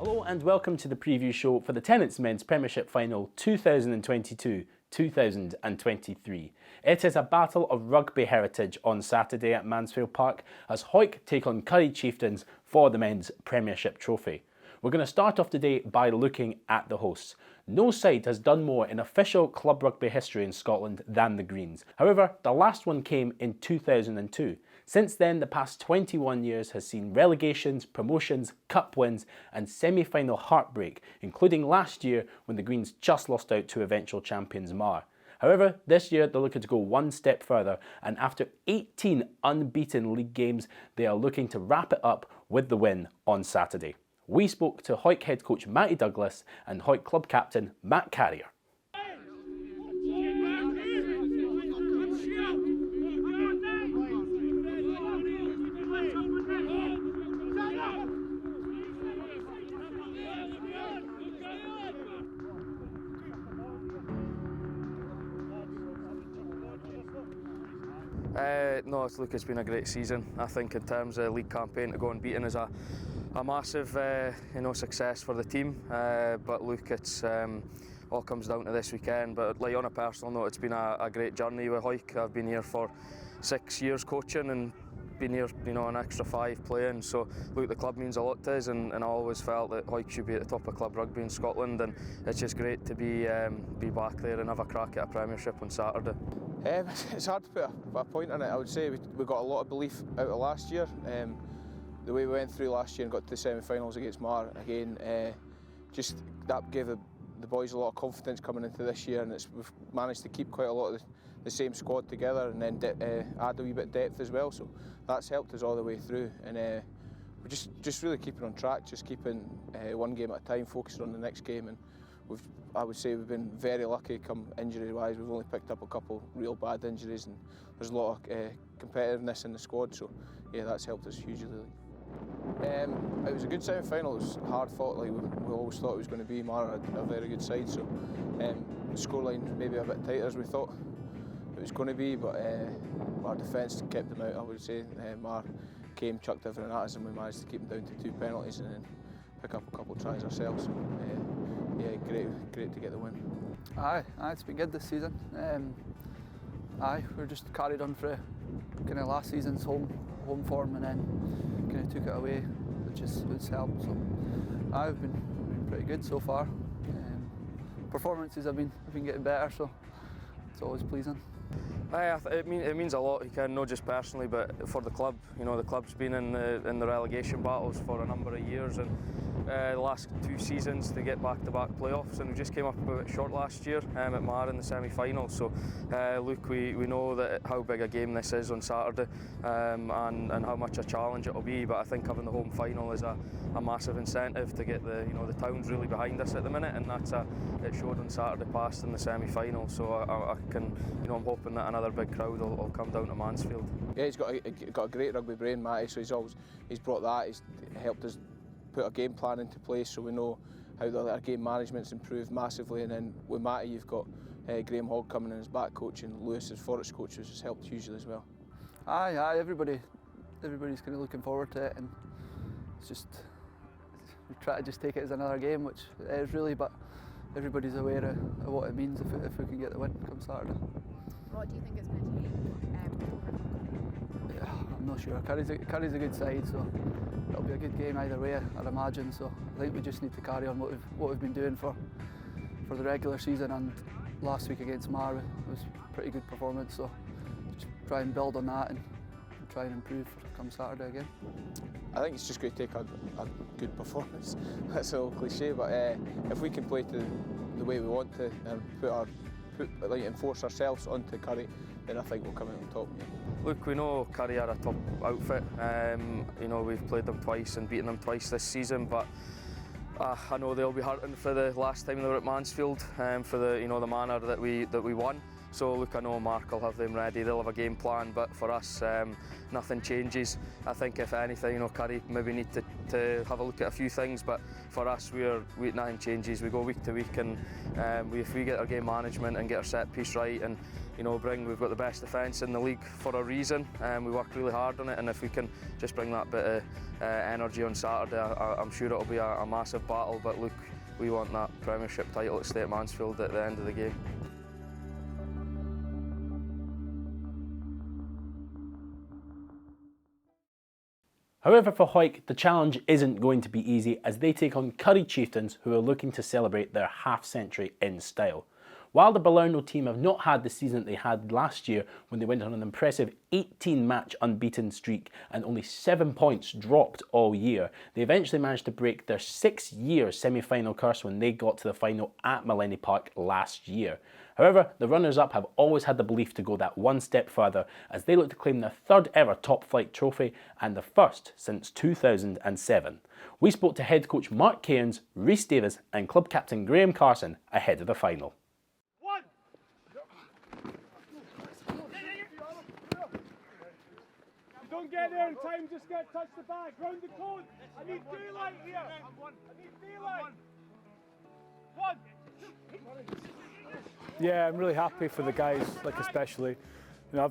Hello and welcome to the preview show for the Tennent's Men's Premiership Final 2022-2023. It is a battle of rugby heritage on Saturday at Mansfield Park as Hawick take on Currie Chieftains for the Men's Premiership trophy. We're going to start off today by looking at the hosts. No side has done more in official club rugby history in Scotland than the Greens. However, the last one came in 2002. Since then, the past 21 years has seen relegations, promotions, cup wins and semi-final heartbreak, including last year when the Greens just lost out to eventual champions Mar. However, this year they're looking to go one step further, and after 18 unbeaten league games, they are looking to wrap it up with the win on Saturday. We spoke to Hawick head coach Matty Douglas and Hawick club captain Matt Carrier. No, look, it's been a great season. I think in terms of league campaign, to go unbeaten is a massive success for the team. But look, it's all comes down to this weekend. But like on a personal note, it's been a great journey with Hawick. I've been here for 6 years coaching and been here, an extra 5 playing. So look, the club means a lot to us, and I always felt that Hawick should be at the top of club rugby in Scotland, and it's just great to be back there and have a crack at a Premiership on Saturday. It's hard to put a point on it. I would say we got a lot of belief out of last year. The way we went through last year and got to the semi-finals against Mar again, just that gave the boys a lot of confidence coming into this year, and we've managed to keep quite a lot of the same squad together, and then add a wee bit of depth as well. So that's helped us all the way through, and we're just really keeping on track, just keeping one game at a time, focusing on the next game. And I would say we've been very lucky come injury-wise. We've only picked up a couple real bad injuries, and there's a lot of competitiveness in the squad. So yeah, that's helped us hugely. It was a good semi-final. It was hard fought. Like we always thought it was going to be. Mar had a very good side, so the scoreline maybe a bit tighter as we thought it was going to be, but our defence kept them out. I would say Mar came, chucked everything at us, and we managed to keep them down to 2 penalties and then pick up a couple of tries ourselves. So, yeah, great to get the win. Aye, it's been good this season. We're just carried on for kind of last season's home form, and then kind of took it away, which has helped. So I've been pretty good so far. Performances have been getting better, so it's always pleasing. It means a lot, not just personally, but for the club. The club's been in the relegation battles for a number of years, and the last 2 seasons to get back-to-back playoffs, and we just came up a bit short last year at Mar in the semi-final. So look, we know that how big a game this is on Saturday, and how much a challenge it'll be. But I think having the home final is a massive incentive to get the town's really behind us at the minute, and it showed on Saturday past in the semi-final. So I'm hoping that another big crowd will come down to Mansfield. Yeah, he's got a great rugby brain, Matty. So he's brought that. He's helped us put a game plan into place, so we know how our game management's improved massively. And then with Matty, you've got Graham Hogg coming in as back coach, and Lewis as forwards coach, which has helped hugely as well. Aye, everybody's kind of looking forward to it, and it's just we try to just take it as another game, which it is really, but everybody's aware of what it means if we can get the win come Saturday. What do you think it's going to take? I'm not sure. Currie's a good side, so it'll be a good game either way, I'd imagine. So I think we just need to carry on what we've been doing for the regular season, and last week against Mar was a pretty good performance. So just try and build on that and try and improve come Saturday again. I think it's just going to take a good performance. That's a little cliche, but if we can play to the way we want to and enforce ourselves onto Currie, then I think we'll come out on top. Yeah. Look, we know Currie are a top outfit. We've played them twice and beaten them twice this season, but I know they'll be hurting for the last time they were at Mansfield, for the manner that we won. So look, I know Mark will have them ready, they'll have a game plan, but for us, nothing changes. I think if anything, you know, Currie maybe need to have a look at a few things, but for us, nothing changes. We go week to week, and if we get our game management and get our set piece right, and you know, we've got the best defence in the league for a reason. We work really hard on it, and if we can just bring that bit of energy on Saturday, I'm sure it'll be a massive battle. But look, we want that Premiership title to stay at Mansfield at the end of the game. However, for Hawick, the challenge isn't going to be easy as they take on Currie Chieftains, who are looking to celebrate their half-century in style. While the Balerno team have not had the season that they had last year when they went on an impressive 18-match unbeaten streak and only 7 points dropped all year, they eventually managed to break their 6-year semi-final curse when they got to the final at Mansfield Park last year. However, the runners-up have always had the belief to go that one step further as they look to claim their third ever top-flight trophy and the first since 2007. We spoke to head coach Mark Cairns, Rhys Davis and club captain Graham Carson ahead of the final. Don't get there in time, just touch the bag. Round the cone. I need daylight here. I need daylight. One. Yeah, I'm really happy for the guys, like especially. You know,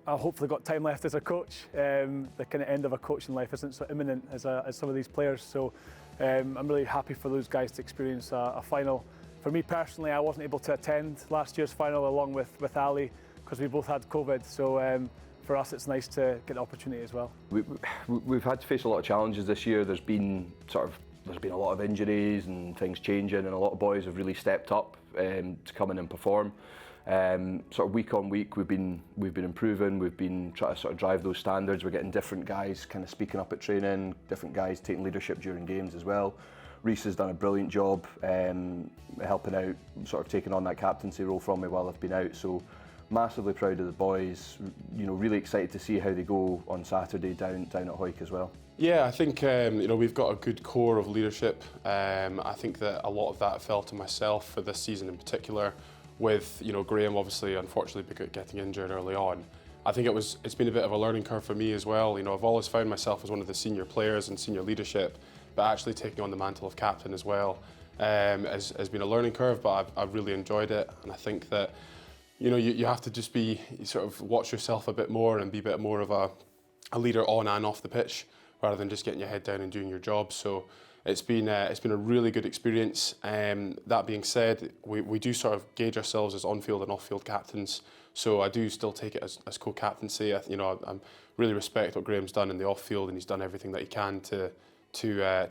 I've hopefully got time left as a coach. The kind of end of a coaching life isn't so imminent as some of these players. So I'm really happy for those guys to experience a final. For me personally, I wasn't able to attend last year's final along with Ali because we both had COVID. So for us, it's nice to get the opportunity as well. We've had to face a lot of challenges this year. There's been a lot of injuries and things changing, and a lot of boys have really stepped up to come in and perform. Sort of week on week, we've been improving. We've been trying to sort of drive those standards. We're getting different guys kind of speaking up at training, different guys taking leadership during games as well. Rhys has done a brilliant job helping out, sort of taking on that captaincy role from me while I've been out. So massively proud of the boys. You know, really excited to see how they go on Saturday down at Hawick as well. Yeah, I think you know, we've got a good core of leadership. I think that a lot of that fell to myself for this season in particular, with you know Graham obviously unfortunately getting injured early on. I think it's been a bit of a learning curve for me as well. You know, I've always found myself as one of the senior players and senior leadership, but actually taking on the mantle of captain as well has been a learning curve. But I've really enjoyed it, and I think that you know you have to just sort of watch yourself a bit more and be a bit more of a leader on and off the pitch, rather than just getting your head down and doing your job. So it's been a really good experience. That being said, we do sort of gauge ourselves as on-field and off-field captains. So I do still take it as co-captaincy. You know, I really respect what Graham's done in the off-field, and he's done everything that he can to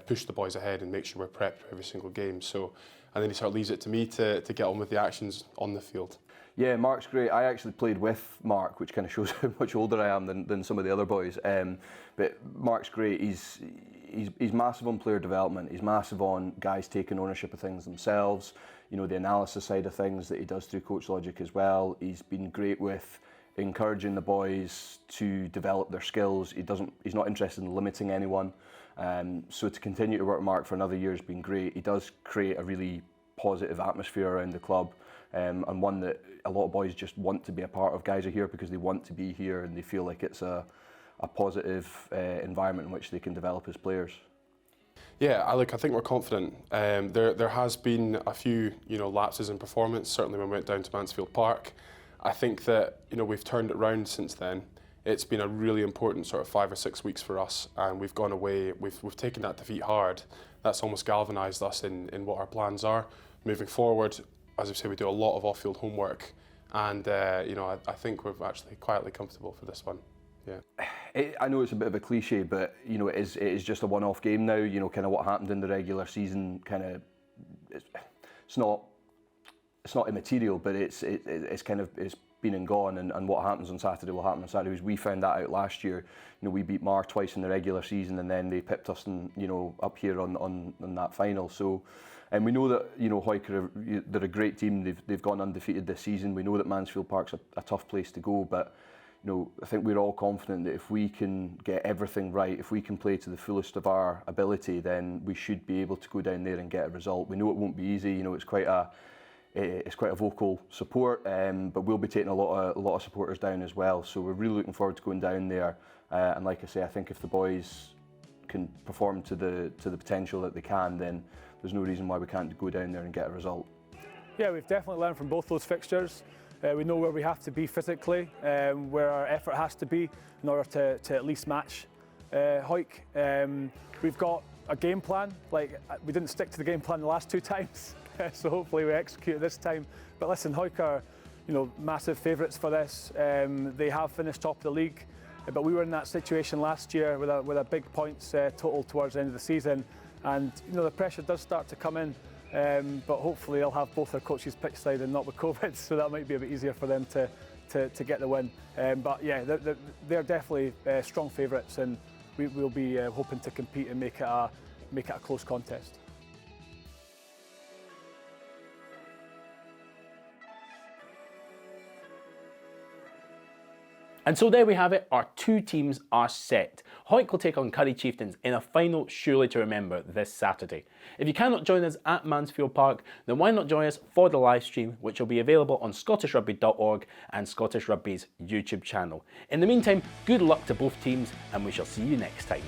push the boys ahead and make sure we're prepped for every single game. So, and then he sort of leaves it to me to get on with the actions on the field. Yeah, Mark's great. I actually played with Mark, which kind of shows how much older I am than some of the other boys. But Mark's great. He's massive on player development. He's massive on guys taking ownership of things themselves. You know, the analysis side of things that he does through Coach Logic as well. He's been great with encouraging the boys to develop their skills. He's not interested in limiting anyone. So to continue to work with Mark for another year has been great. He does create a really positive atmosphere around the club, and one that a lot of boys just want to be a part of. Guys are here because they want to be here and they feel like it's a positive environment in which they can develop as players. Yeah, I think we're confident. There has been a few lapses in performance, certainly when we went down to Mansfield Park. I think that we've turned it round since then. It's been a really important sort of 5 or 6 weeks for us, and we've gone away. We've taken that defeat hard. That's almost galvanised us in what our plans are moving forward. As I say, we do a lot of off-field homework, and I think we're actually quietly comfortable for this one. Yeah. I know it's a bit of a cliche, but it is just a one-off game now. Kind of what happened in the regular season. It's not immaterial, but it's been and gone. And what happens on Saturday will happen on Saturday. We found that out last year. We beat Mar twice in the regular season, and then they pipped us up here on that final. So. And we know that Hawick they're a great team. They've gone undefeated this season. We know that Mansfield Park's a tough place to go, but I think we're all confident that if we can get everything right, if we can play to the fullest of our ability, then we should be able to go down there and get a result. We know it won't be easy. It's quite it's quite a vocal support, but we'll be taking a lot of supporters down as well. So we're really looking forward to going down there. And like I say, I think if the boys can perform to the potential that they can, then there's no reason why we can't go down there and get a result. Yeah, we've definitely learned from both those fixtures. We know where we have to be physically, where our effort has to be in order to at least match Hawick. We've got a game plan. Like, we didn't stick to the game plan the last 2 times, so hopefully we execute it this time. But listen, Hawick are, massive favourites for this. They have finished top of the league, but we were in that situation last year with a big points total towards the end of the season, and the pressure does start to come in. But hopefully they'll have both their coaches pitch side and not with COVID, so that might be a bit easier for them to get the win. But yeah, they're definitely strong favourites, and we'll be hoping to compete and make it a close contest. And so there we have it, our 2 teams are set. Hawick will take on Currie Chieftains in a final surely to remember this Saturday. If you cannot join us at Mansfield Park, then why not join us for the live stream, which will be available on scottishrugby.org and Scottish Rugby's YouTube channel. In the meantime, good luck to both teams, and we shall see you next time.